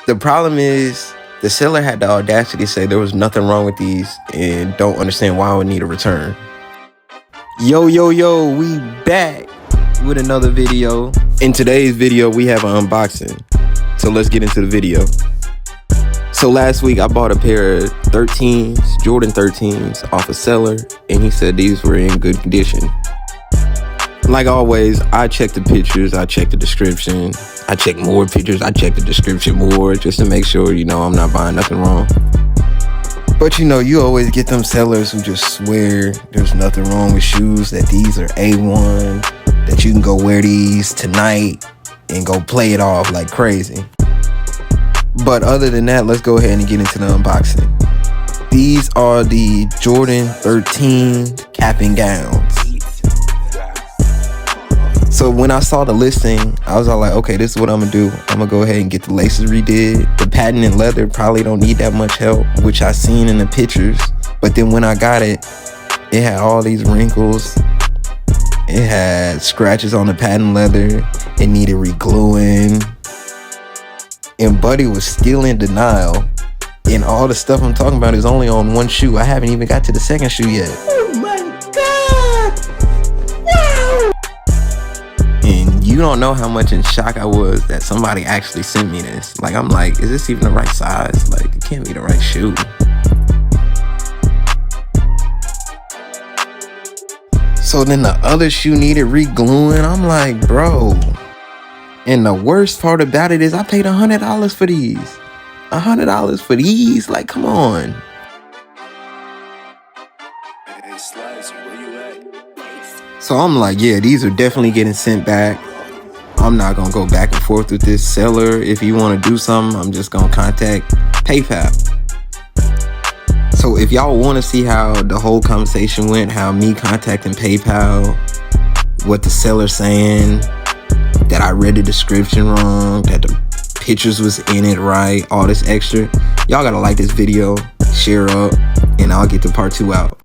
The problem is the seller had the audacity to say there was nothing wrong with these and don't understand why I would need a return. Yo, we back with another video. In today's video, we have an unboxing. So let's get into the video. So last week I bought a pair of 13s, Jordan 13s off a seller, and he said these were in good condition. Like always, I check the pictures, I check the description, I check more pictures, I check the description more just to make sure, I'm not buying nothing wrong. But you always get them sellers who just swear there's nothing wrong with shoes, that these are A1, that you can go wear these tonight and go play it off like crazy. But other than that, let's go ahead and get into the unboxing. These are the Jordan 13 cap and gowns. So when I saw the listing, I was all like, okay, this is what I'm gonna do. I'm gonna go ahead and get the laces redid. The patent and leather probably don't need that much help, which I seen in the pictures. But then when I got it, it had all these wrinkles. It had scratches on the patent leather. It needed re-gluing. And Buddy was still in denial. And all the stuff I'm talking about is only on one shoe. I haven't even got to the second shoe yet. Oh my God! Wow! And you don't know how much in shock I was that somebody actually sent me this. Like, I'm like, is this even the right size? Like, it can't be the right shoe. So then the other shoe needed re-gluing. I'm like, bro. And the worst part about it is I paid $100 for these. $100 for these? Like, come on. Hey, Slice, where you at? So I'm like, yeah, these are definitely getting sent back. I'm not going to go back and forth with this seller. If you want to do something, I'm just going to contact PayPal. So if y'all want to see how the whole conversation went, how me contacting PayPal, what the seller's saying, that I read the description wrong, that the pictures was in it right, all this extra, y'all gotta like this video, share up, and I'll get the part 2 out.